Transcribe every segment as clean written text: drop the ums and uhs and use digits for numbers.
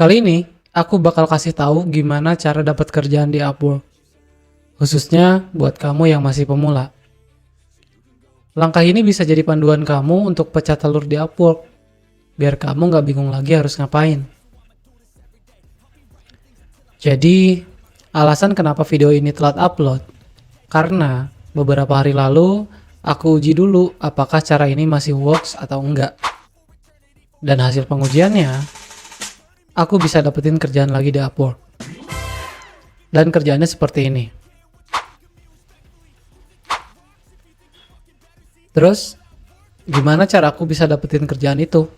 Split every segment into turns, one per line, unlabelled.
Kali ini aku bakal kasih tahu gimana cara dapat kerjaan di Upwork, khususnya buat kamu yang masih pemula. Langkah ini bisa jadi panduan kamu untuk pecah telur di Upwork, biar kamu nggak bingung lagi harus ngapain. Jadi, alasan kenapa video ini telat upload, karena beberapa hari lalu aku uji dulu apakah cara ini masih works atau enggak. Dan hasil pengujiannya, aku bisa dapetin kerjaan lagi di Upwork. Dan kerjaannya seperti ini. Terus, gimana cara aku bisa dapetin kerjaan itu?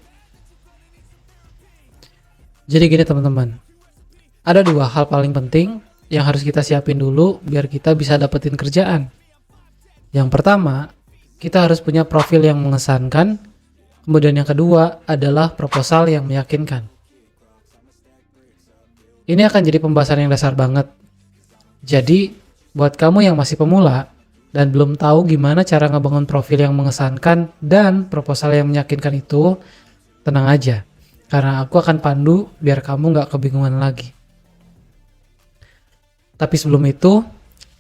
Jadi gini teman-teman, ada dua hal paling penting yang harus kita siapin dulu biar kita bisa dapetin kerjaan. Yang pertama, kita harus punya profil yang mengesankan. Kemudian yang kedua adalah proposal yang meyakinkan. Ini akan jadi pembahasan yang dasar banget. Jadi, buat kamu yang masih pemula dan belum tahu gimana cara ngebangun profil yang mengesankan dan proposal yang meyakinkan itu, tenang aja. Karena aku akan pandu biar kamu nggak kebingungan lagi. Tapi sebelum itu,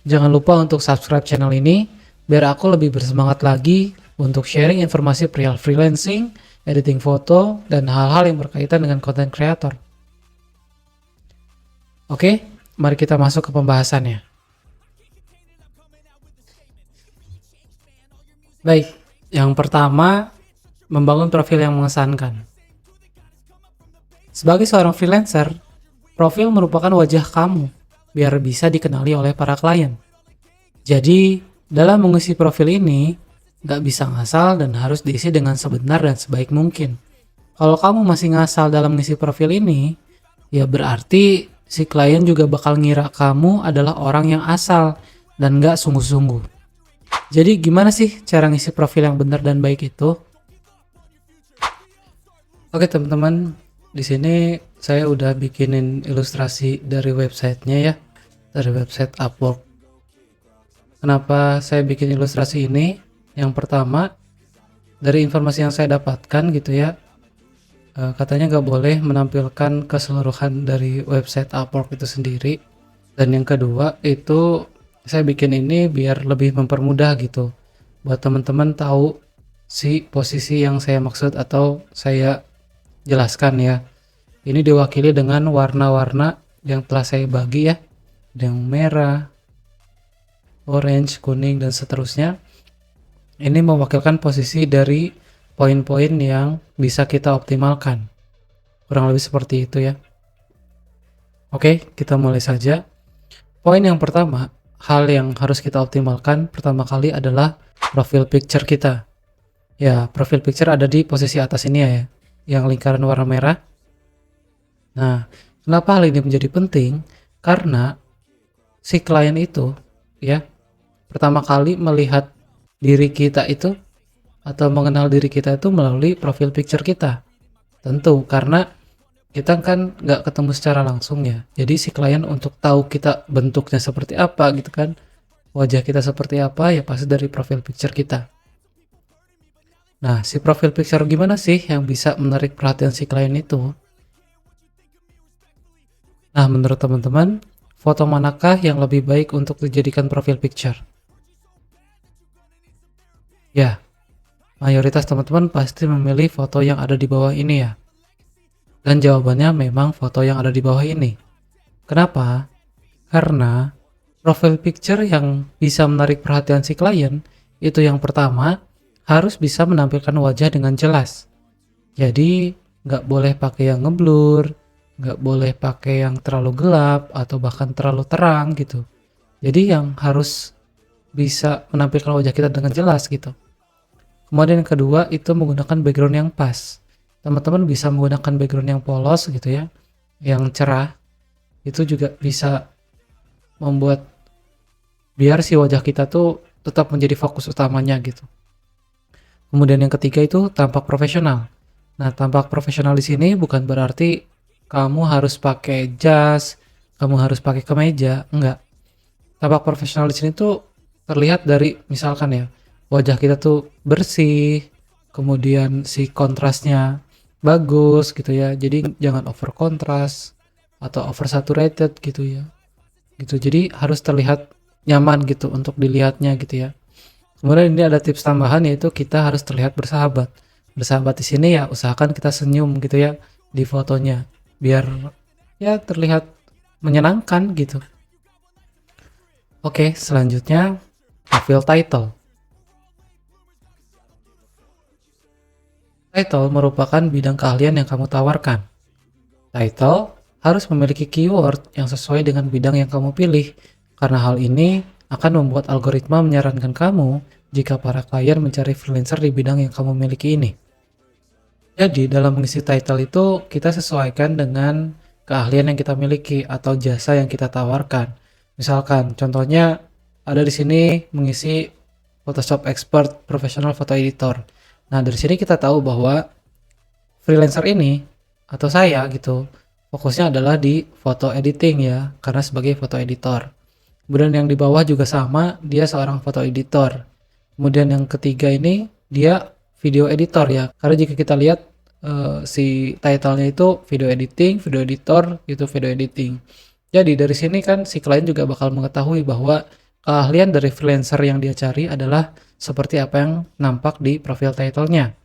jangan lupa untuk subscribe channel ini biar aku lebih bersemangat lagi untuk sharing informasi perihal freelancing, editing foto, dan hal-hal yang berkaitan dengan content creator. Oke, mari kita masuk ke pembahasannya. Baik, yang pertama, membangun profil yang mengesankan. Sebagai seorang freelancer, profil merupakan wajah kamu biar bisa dikenali oleh para klien. Jadi, dalam mengisi profil ini, nggak bisa ngasal dan harus diisi dengan sebenar dan sebaik mungkin. Kalau kamu masih ngasal dalam mengisi profil ini, ya berarti si klien juga bakal ngira kamu adalah orang yang asal dan nggak sungguh-sungguh. Jadi gimana sih cara ngisi profil yang benar dan baik itu? Oke teman-teman, di sini saya udah bikinin ilustrasi dari websitenya ya, dari website Upwork. Kenapa saya bikin ilustrasi ini? Yang pertama, dari informasi yang saya dapatkan gitu ya, katanya nggak boleh menampilkan keseluruhan dari website Upwork itu sendiri. Dan yang kedua itu saya bikin ini biar lebih mempermudah gitu buat teman-teman tahu si posisi yang saya maksud atau saya jelaskan ya. Ini diwakili dengan warna-warna yang telah saya bagi ya, yang merah, orange, kuning, dan seterusnya. Ini mewakilkan posisi dari poin-poin yang bisa kita optimalkan. Kurang lebih seperti itu ya. Oke, kita mulai saja. Poin yang pertama, hal yang harus kita optimalkan pertama kali adalah profil picture kita. Ya, profil picture ada di posisi atas ini ya, yang lingkaran warna merah. Nah, kenapa hal ini menjadi penting? Karena si klien itu ya, pertama kali melihat diri kita itu atau mengenal diri kita itu melalui profil picture kita. Tentu, karena kita kan nggak ketemu secara langsung ya, jadi si klien untuk tahu kita bentuknya seperti apa gitu kan, wajah kita seperti apa ya pasti dari profil picture kita. Nah, si profil picture gimana sih yang bisa menarik perhatian si klien itu? Nah, menurut teman-teman, foto manakah yang lebih baik untuk dijadikan profil picture? Ya, mayoritas teman-teman pasti memilih foto yang ada di bawah ini ya. Dan jawabannya memang foto yang ada di bawah ini. Kenapa? Karena profil picture yang bisa menarik perhatian si klien itu yang pertama harus bisa menampilkan wajah dengan jelas. Jadi nggak boleh pakai yang ngeblur, nggak boleh pakai yang terlalu gelap atau bahkan terlalu terang gitu. Jadi yang harus bisa menampilkan wajah kita dengan jelas gitu. Kemudian yang kedua itu menggunakan background yang pas. Teman-teman bisa menggunakan background yang polos gitu ya, yang cerah. Itu juga bisa membuat biar si wajah kita tuh tetap menjadi fokus utamanya gitu. Kemudian yang ketiga itu tampak profesional. Nah, tampak profesional di sini bukan berarti kamu harus pakai jas, kamu harus pakai kemeja, enggak. Tampak profesional di sini tuh terlihat dari misalkan ya, wajah kita tuh bersih, kemudian si kontrasnya bagus gitu ya. Jadi jangan over kontras atau over saturated gitu ya. Gitu. Jadi harus terlihat nyaman gitu untuk dilihatnya gitu ya. Kemudian ini ada tips tambahan yaitu kita harus terlihat bersahabat. Bersahabat di sini ya usahakan kita senyum gitu ya di fotonya biar ya terlihat menyenangkan gitu. Oke, selanjutnya profile title. Title merupakan bidang keahlian yang kamu tawarkan. Title harus memiliki keyword yang sesuai dengan bidang yang kamu pilih, karena hal ini akan membuat algoritma menyarankan kamu jika para klien mencari freelancer di bidang yang kamu miliki ini. Jadi, dalam mengisi title itu, kita sesuaikan dengan keahlian yang kita miliki atau jasa yang kita tawarkan. Misalkan, contohnya ada di sini mengisi Photoshop Expert Professional Photo Editor. Nah, dari sini kita tahu bahwa freelancer ini atau saya gitu, fokusnya adalah di foto editing ya, karena sebagai foto editor. Kemudian yang di bawah juga sama, dia seorang foto editor. Kemudian yang ketiga ini dia video editor ya, karena jika kita lihat si title-nya itu video editor itu video editing. Jadi dari sini kan si klien juga bakal mengetahui bahwa keahlian dari freelancer yang dia cari adalah seperti apa yang nampak di profile title-nya.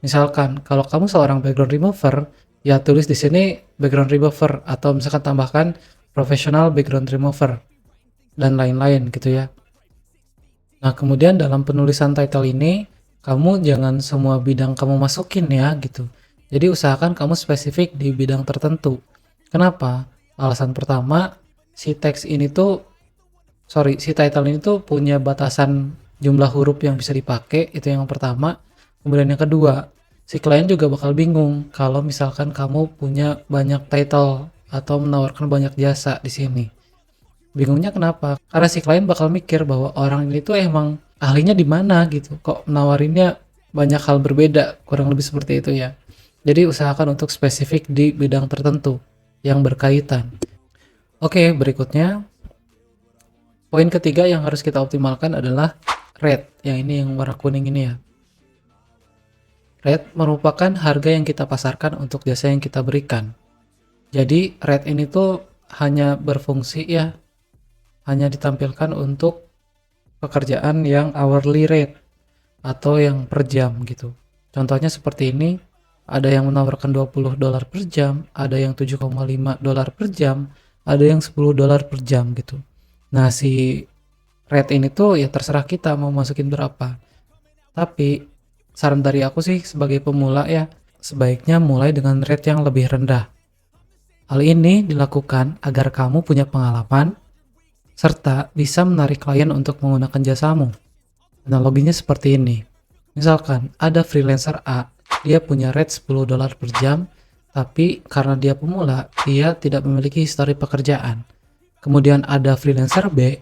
Misalkan kalau kamu seorang background remover, ya tulis di sini background remover atau misalkan tambahkan professional background remover dan lain-lain gitu ya. Nah, kemudian dalam penulisan title ini kamu jangan semua bidang kamu masukin ya gitu. Jadi usahakan kamu spesifik di bidang tertentu. Kenapa? Alasan pertama, si title ini tuh punya batasan jumlah huruf yang bisa dipakai, itu yang pertama. Kemudian yang kedua, si klien juga bakal bingung kalau misalkan kamu punya banyak title atau menawarkan banyak jasa di sini. Bingungnya kenapa? Karena si klien bakal mikir bahwa orang ini tuh emang ahlinya di mana gitu. Kok nawarinnya banyak hal berbeda, kurang lebih seperti itu ya. Jadi usahakan untuk spesifik di bidang tertentu yang berkaitan. Oke, berikutnya poin ketiga yang harus kita optimalkan adalah rate. Yang ini yang warna kuning ini ya. Rate merupakan harga yang kita pasarkan untuk jasa yang kita berikan. Jadi rate ini tuh hanya berfungsi ya, hanya ditampilkan untuk pekerjaan yang hourly rate atau yang per jam gitu. Contohnya seperti ini, ada yang menawarkan $20 per jam, ada yang $7,5 per jam, ada yang $10 per jam gitu. Nah, si rate ini tuh ya terserah kita mau masukin berapa. Tapi saran dari aku sih sebagai pemula ya, sebaiknya mulai dengan rate yang lebih rendah. Hal ini dilakukan agar kamu punya pengalaman serta bisa menarik klien untuk menggunakan jasamu. Analoginya seperti ini. Misalkan ada freelancer A, dia punya rate $10 per jam, tapi karena dia pemula, dia tidak memiliki histori pekerjaan. Kemudian ada freelancer B,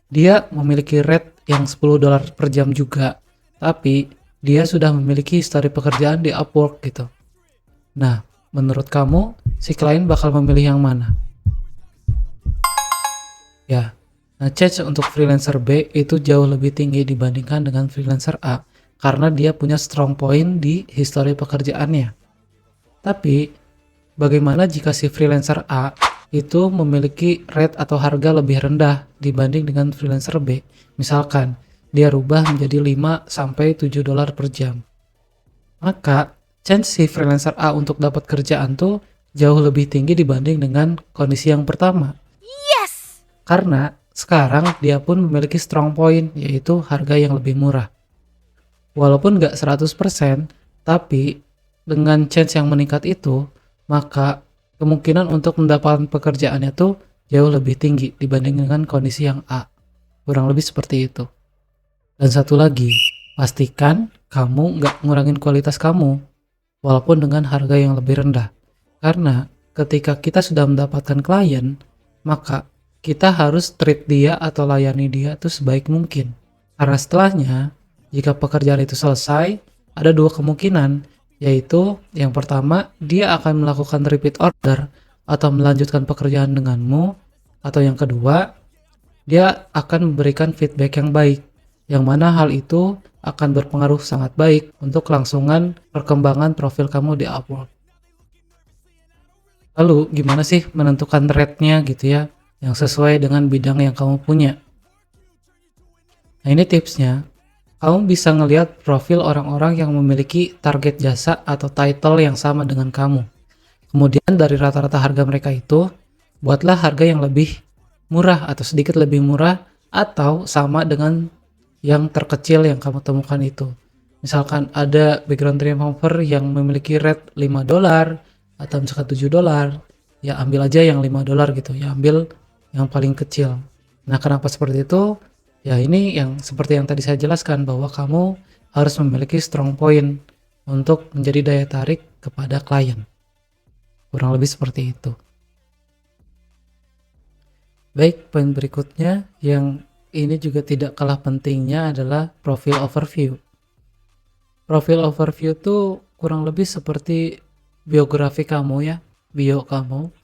dia memiliki rate yang $10 per jam juga, tapi dia sudah memiliki histori pekerjaan di Upwork gitu. Nah, menurut kamu, si klien bakal memilih yang mana? Ya, nah charge untuk freelancer B itu jauh lebih tinggi dibandingkan dengan freelancer A karena dia punya strong point di histori pekerjaannya. Tapi, bagaimana jika si freelancer A itu memiliki rate atau harga lebih rendah dibanding dengan freelancer B? Misalkan, dia rubah menjadi $5-7 per jam. Maka, chance si freelancer A untuk dapat kerjaan tuh jauh lebih tinggi dibanding dengan kondisi yang pertama. Yes! Karena sekarang dia pun memiliki strong point, yaitu harga yang lebih murah. Walaupun nggak 100%, tapi dengan chance yang meningkat itu, maka kemungkinan untuk mendapatkan pekerjaannya tuh jauh lebih tinggi dibanding dengan kondisi yang A. Kurang lebih seperti itu. Dan satu lagi, pastikan kamu nggak ngurangin kualitas kamu, walaupun dengan harga yang lebih rendah. Karena ketika kita sudah mendapatkan klien, maka kita harus treat dia atau layani dia tuh sebaik mungkin. Karena setelahnya, jika pekerjaan itu selesai, ada dua kemungkinan, yaitu yang pertama, dia akan melakukan repeat order atau melanjutkan pekerjaan denganmu, atau yang kedua, dia akan memberikan feedback yang baik, yang mana hal itu akan berpengaruh sangat baik untuk kelangsungan perkembangan profil kamu di Upwork. Lalu gimana sih menentukan rate-nya gitu ya, yang sesuai dengan bidang yang kamu punya. Nah ini tipsnya, kamu bisa ngelihat profil orang-orang yang memiliki target jasa atau title yang sama dengan kamu. Kemudian dari rata-rata harga mereka itu, buatlah harga yang lebih murah atau sedikit lebih murah atau sama dengan yang terkecil yang kamu temukan itu. Misalkan ada background remover yang memiliki rate $5 atau misalkan $7, ya ambil aja yang $5 gitu, ya ambil yang paling kecil. Nah, kenapa seperti itu? Ya ini yang seperti yang tadi saya jelaskan bahwa kamu harus memiliki strong point untuk menjadi daya tarik kepada klien. Kurang lebih seperti itu. Baik, poin berikutnya yang ini juga tidak kalah pentingnya adalah profil overview. Profil overview tuh kurang lebih seperti biografi kamu ya, bio kamu,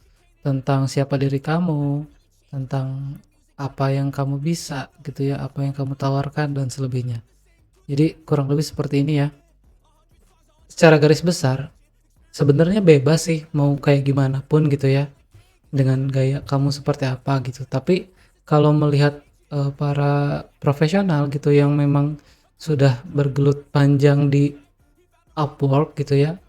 tentang siapa diri kamu, tentang apa yang kamu bisa gitu ya, apa yang kamu tawarkan dan selebihnya. Jadi kurang lebih seperti ini ya. Secara garis besar, sebenarnya bebas sih mau kayak gimana pun gitu ya, dengan gaya kamu seperti apa gitu. Tapi kalau melihat para profesional gitu yang memang sudah bergelut panjang di Upwork gitu ya,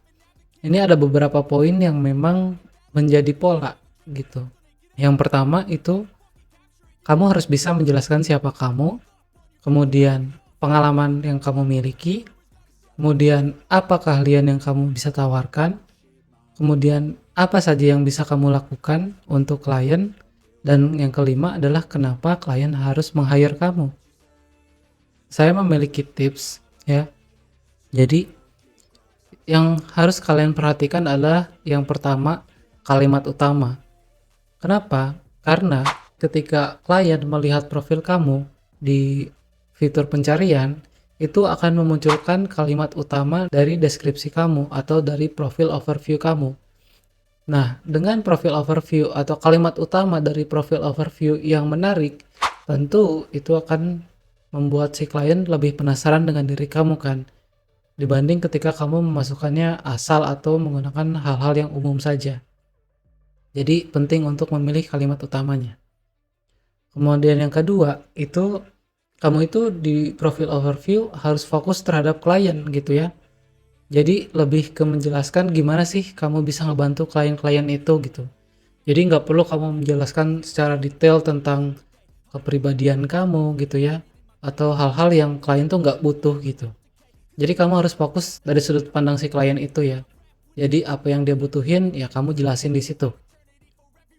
ini ada beberapa poin yang memang menjadi pola gitu. Yang pertama itu kamu harus bisa menjelaskan siapa kamu, kemudian pengalaman yang kamu miliki, kemudian apa keahlian yang kamu bisa tawarkan, kemudian apa saja yang bisa kamu lakukan untuk klien, dan yang kelima adalah kenapa klien harus meng-hire kamu. Saya memiliki tips ya. Jadi yang harus kalian perhatikan adalah yang pertama, kalimat utama. Kenapa? Karena ketika klien melihat profil kamu di fitur pencarian, itu akan memunculkan kalimat utama dari deskripsi kamu atau dari profil overview kamu. Nah, dengan profil overview atau kalimat utama dari profil overview yang menarik, tentu itu akan membuat si klien lebih penasaran dengan diri kamu kan, dibanding ketika kamu memasukkannya asal atau menggunakan hal-hal yang umum saja. Jadi penting untuk memilih kalimat utamanya. Kemudian yang kedua, itu kamu itu di profil overview harus fokus terhadap klien gitu ya. Jadi lebih ke menjelaskan gimana sih kamu bisa ngebantu klien-klien itu gitu. Jadi nggak perlu kamu menjelaskan secara detail tentang kepribadian kamu gitu ya, atau hal-hal yang klien tuh nggak butuh gitu. Jadi kamu harus fokus dari sudut pandang si klien itu ya. Jadi apa yang dia butuhin ya kamu jelasin di situ.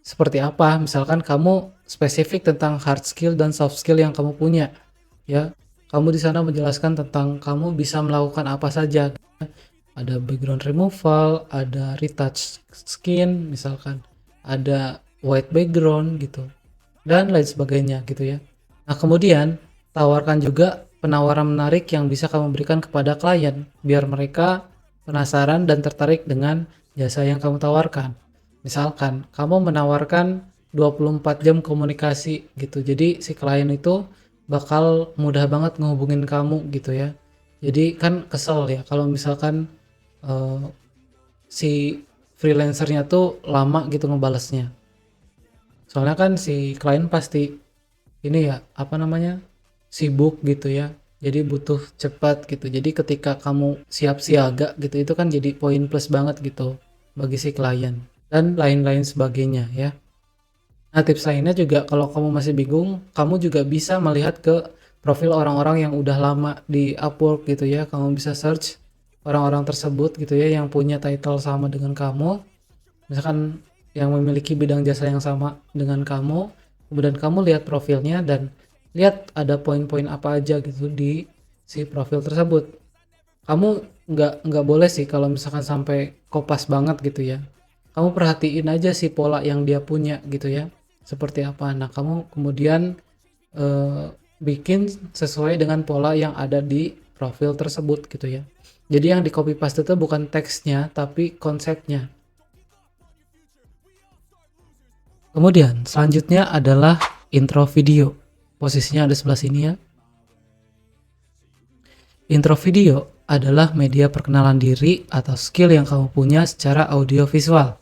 Seperti apa? Misalkan kamu spesifik tentang hard skill dan soft skill yang kamu punya, ya. Kamu di sana menjelaskan tentang kamu bisa melakukan apa saja. Ada background removal, ada retouch skin, misalkan, ada white background gitu, dan lain sebagainya gitu ya. Nah, kemudian tawarkan juga penawaran menarik yang bisa kamu berikan kepada klien, biar mereka penasaran dan tertarik dengan jasa yang kamu tawarkan. Misalkan kamu menawarkan 24 jam komunikasi gitu. Jadi si klien itu bakal mudah banget ngehubungin kamu gitu ya. Jadi kan kesel ya kalau misalkan eh, si freelancernya tuh lama gitu ngebalesnya. Soalnya kan si klien pasti ini ya, apa namanya? Sibuk gitu ya. Jadi butuh cepat gitu. Jadi ketika kamu siap siaga gitu itu kan jadi poin plus banget gitu bagi si klien dan lain-lain sebagainya ya. Nah, tips lainnya juga kalau kamu masih bingung, kamu juga bisa melihat ke profil orang-orang yang udah lama di Upwork gitu ya. Kamu bisa search orang-orang tersebut gitu ya yang punya title sama dengan kamu. Misalkan yang memiliki bidang jasa yang sama dengan kamu, kemudian kamu lihat profilnya dan lihat ada poin-poin apa aja gitu di si profil tersebut. Kamu nggak boleh sih kalau misalkan sampai kopas banget gitu ya. Kamu perhatiin aja sih pola yang dia punya gitu ya, seperti apa. Nah, kamu kemudian eh, bikin sesuai dengan pola yang ada di profil tersebut gitu ya. Jadi yang di copy paste itu bukan teksnya tapi konsepnya. Kemudian selanjutnya adalah intro video. Posisinya ada sebelah sini ya. Intro video adalah media perkenalan diri atau skill yang kamu punya secara audio visual.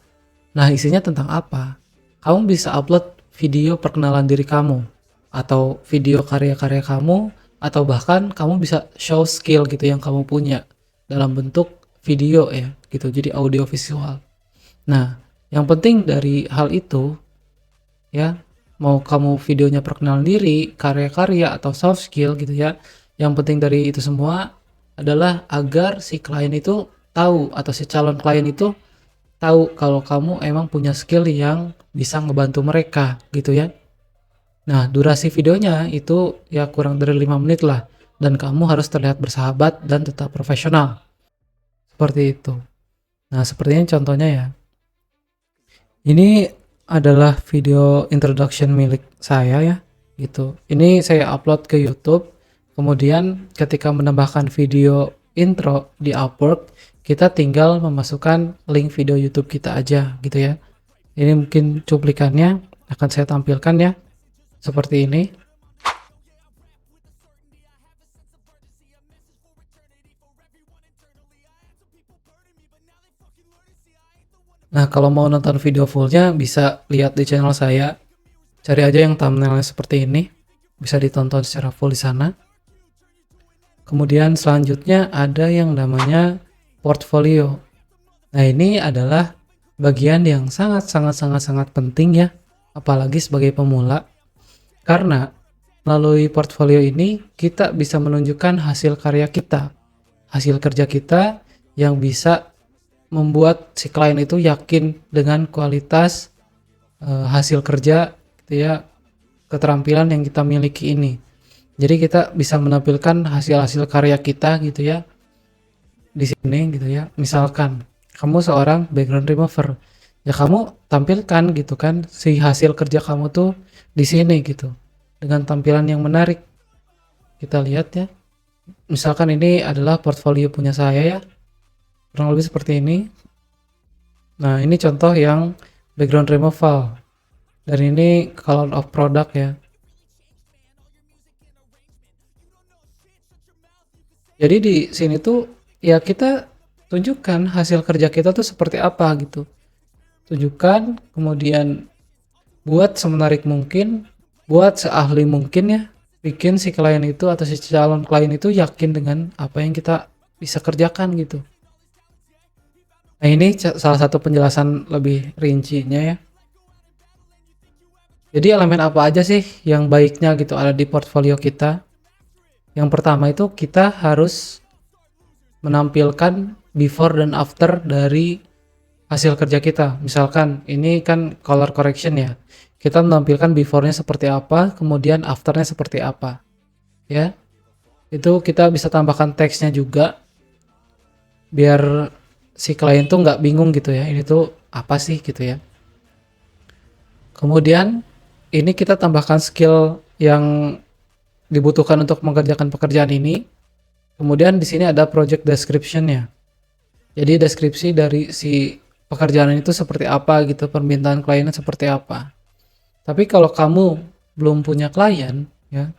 Nah, isinya tentang apa? Kamu bisa upload video perkenalan diri kamu, atau video karya-karya kamu, atau bahkan kamu bisa show skill gitu yang kamu punya dalam bentuk video ya, gitu. Jadi audio visual. Nah, yang penting dari hal itu ya, mau kamu videonya perkenalan diri, karya-karya atau soft skill gitu ya. Yang penting dari itu semua adalah agar si klien itu tahu atau si calon klien itu tahu kalau kamu emang punya skill yang bisa ngebantu mereka gitu ya. Nah, durasi videonya itu ya kurang dari 5 menit lah, dan kamu harus terlihat bersahabat dan tetap profesional. Seperti itu. Nah, sepertinya contohnya ya. Ini adalah video introduction milik saya ya, gitu. Ini saya upload ke YouTube. Kemudian ketika menambahkan video intro di Upwork, kita tinggal memasukkan link video YouTube kita aja gitu ya. Ini mungkin cuplikannya akan saya tampilkan ya, seperti ini. Nah, kalau mau nonton video fullnya bisa lihat di channel saya. Cari aja yang thumbnailnya seperti ini. Bisa ditonton secara full di sana. Kemudian selanjutnya ada yang namanya portfolio. Nah, ini adalah bagian yang sangat penting ya, apalagi sebagai pemula. Karena melalui portfolio ini kita bisa menunjukkan hasil karya kita, hasil kerja kita yang bisa membuat si klien itu yakin dengan kualitas hasil kerja gitu ya, keterampilan yang kita miliki ini. Jadi kita bisa menampilkan hasil-hasil karya kita gitu ya di sini gitu ya. Misalkan kamu seorang background remover, ya kamu tampilkan gitu kan si hasil kerja kamu tuh di sini gitu dengan tampilan yang menarik. Kita lihat ya. Misalkan ini adalah portfolio punya saya ya. Kurang lebih seperti ini. Nah, ini contoh yang background removal. Dan ini color of product ya. Jadi di sini tuh ya kita tunjukkan hasil kerja kita tuh seperti apa gitu. Tunjukkan, kemudian buat semenarik mungkin, buat seahli mungkin ya, bikin si klien itu atau si calon klien itu yakin dengan apa yang kita bisa kerjakan gitu. Nah, ini salah satu penjelasan lebih rincinya ya. Jadi elemen apa aja sih yang baiknya gitu ada di portfolio kita? Yang pertama itu kita harus menampilkan before dan after dari hasil kerja kita. Misalkan ini kan color correction ya. Kita menampilkan before-nya seperti apa, kemudian after-nya seperti apa. Ya. Itu kita bisa tambahkan teksnya juga biar si klien tuh nggak bingung gitu ya. Ini tuh apa sih gitu ya. Kemudian ini kita tambahkan skill yang dibutuhkan untuk mengerjakan pekerjaan ini. Kemudian di sini ada project description-nya. Jadi deskripsi dari si pekerjaan itu seperti apa gitu, permintaan kliennya seperti apa. Tapi kalau kamu belum punya klien ya,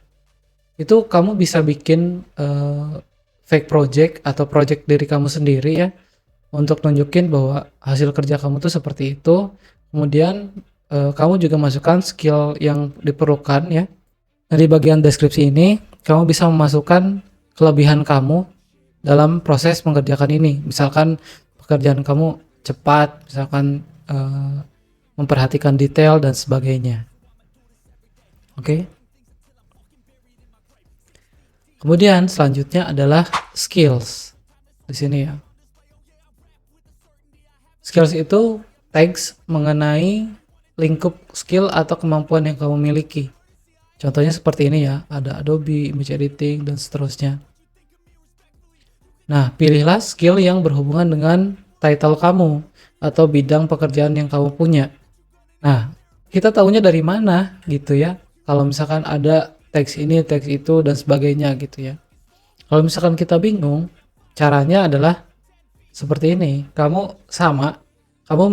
itu kamu bisa bikin fake project atau project diri kamu sendiri ya, untuk nunjukin bahwa hasil kerja kamu tuh seperti itu. Kemudian kamu juga masukkan skill yang diperlukan ya. Dari bagian deskripsi ini kamu bisa memasukkan kelebihan kamu dalam proses mengerjakan ini. Misalkan pekerjaan kamu cepat, misalkan memperhatikan detail dan sebagainya. Oke. Kemudian selanjutnya adalah skills. Di sini ya. Skills itu tags mengenai lingkup skill atau kemampuan yang kamu miliki. Contohnya seperti ini ya, ada Adobe, image editing, dan seterusnya. Nah, pilihlah skill yang berhubungan dengan title kamu atau bidang pekerjaan yang kamu punya. Nah, kita tahunya dari mana gitu ya. Kalau misalkan ada teks ini, teks itu, dan sebagainya gitu ya. Kalau misalkan kita bingung, caranya adalah seperti ini. Kamu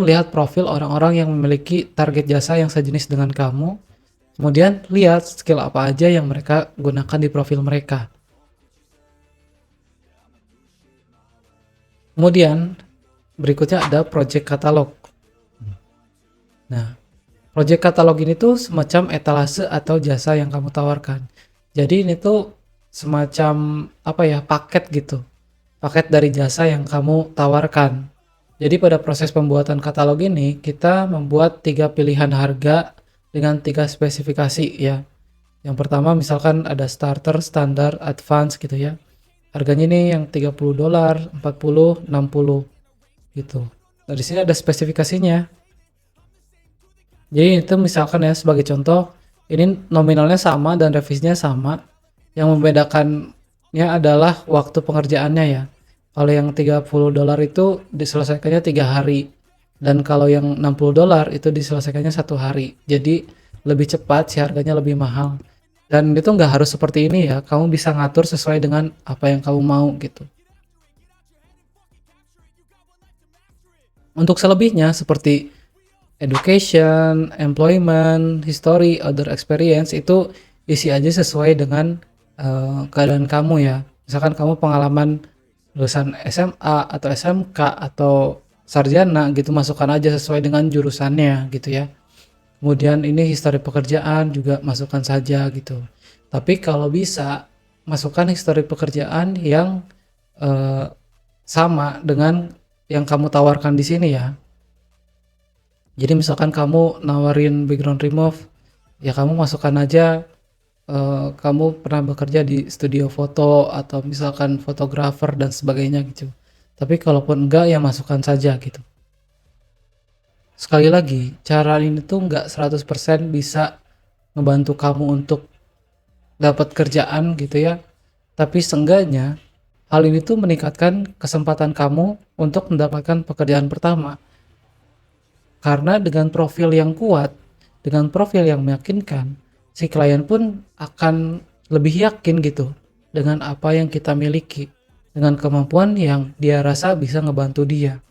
melihat profil orang-orang yang memiliki target jasa yang sejenis dengan kamu. Kemudian lihat skill apa aja yang mereka gunakan di profil mereka. Kemudian berikutnya ada project catalog. Nah, project katalog ini tuh semacam etalase atau jasa yang kamu tawarkan. Jadi ini tuh semacam apa ya, paket gitu. Paket dari jasa yang kamu tawarkan. Jadi pada proses pembuatan katalog ini kita membuat 3 pilihan harga dengan 3 spesifikasi ya. Yang pertama misalkan ada starter, standar, advance gitu ya. Harganya ini yang $30, 40, 60 gitu. Nah, di sini ada spesifikasinya. Jadi itu misalkan ya sebagai contoh, ini nominalnya sama dan revisinya sama. Yang membedakannya adalah waktu pengerjaannya ya. Kalau yang $30 itu diselesaikannya 3 hari. Dan kalau yang $60 itu diselesaikannya 1 hari. Jadi lebih cepat sih, harganya lebih mahal. Dan itu nggak harus seperti ini ya. Kamu bisa ngatur sesuai dengan apa yang kamu mau gitu. Untuk selebihnya seperti education, employment, history, other experience itu isi aja sesuai dengan keadaan kamu ya. Misalkan kamu pengalaman lulusan SMA atau SMK atau sarjana gitu, masukkan aja sesuai dengan jurusannya gitu ya. Kemudian ini histori pekerjaan juga masukkan saja gitu. Tapi kalau bisa masukkan histori pekerjaan yang eh, sama dengan yang kamu tawarkan di sini ya. Jadi misalkan kamu nawarin background remove, ya kamu masukkan aja kamu pernah bekerja di studio foto atau misalkan fotografer dan sebagainya gitu. Tapi kalaupun enggak ya masukkan saja gitu. Sekali lagi, cara ini tuh enggak 100% bisa ngebantu kamu untuk dapat kerjaan gitu ya. Tapi seenggaknya hal ini tuh meningkatkan kesempatan kamu untuk mendapatkan pekerjaan pertama. Karena dengan profil yang kuat, dengan profil yang meyakinkan, si klien pun akan lebih yakin gitu dengan apa yang kita miliki, dengan kemampuan yang dia rasa bisa ngebantu dia.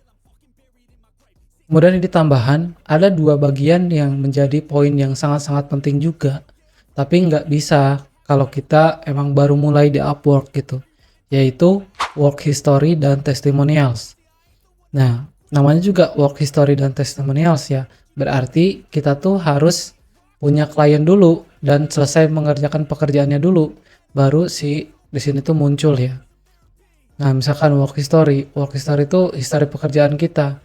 Kemudian di tambahan, ada 2 bagian yang menjadi poin yang sangat-sangat penting juga, tapi nggak bisa kalau kita emang baru mulai di Upwork gitu, yaitu work history dan testimonials. Nah, namanya juga work history dan testimonials ya. Berarti kita tuh harus punya klien dulu dan selesai mengerjakan pekerjaannya dulu, baru si di sini tuh muncul ya. Nah, misalkan work history itu history pekerjaan kita.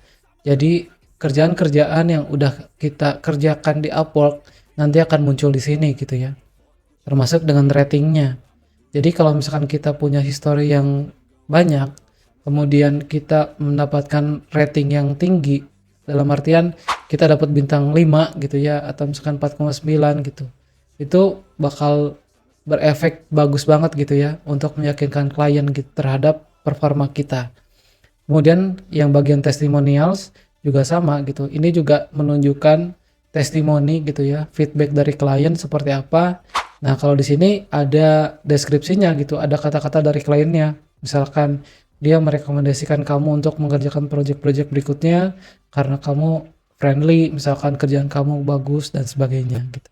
Jadi kerjaan-kerjaan yang udah kita kerjakan di Upwork nanti akan muncul di sini gitu ya. Termasuk dengan ratingnya. Jadi kalau misalkan kita punya history yang banyak, kemudian kita mendapatkan rating yang tinggi, dalam artian kita dapat bintang 5 gitu ya, atau misalkan 4,9 gitu, itu bakal berefek bagus banget gitu ya untuk meyakinkan klien gitu terhadap performa kita. Kemudian yang bagian testimonials juga sama gitu, ini juga menunjukkan testimoni gitu ya, feedback dari klien seperti apa. Nah, kalau di sini ada deskripsinya gitu, ada kata-kata dari kliennya. Misalkan dia merekomendasikan kamu untuk mengerjakan project-project berikutnya karena kamu friendly, misalkan kerjaan kamu bagus dan sebagainya gitu.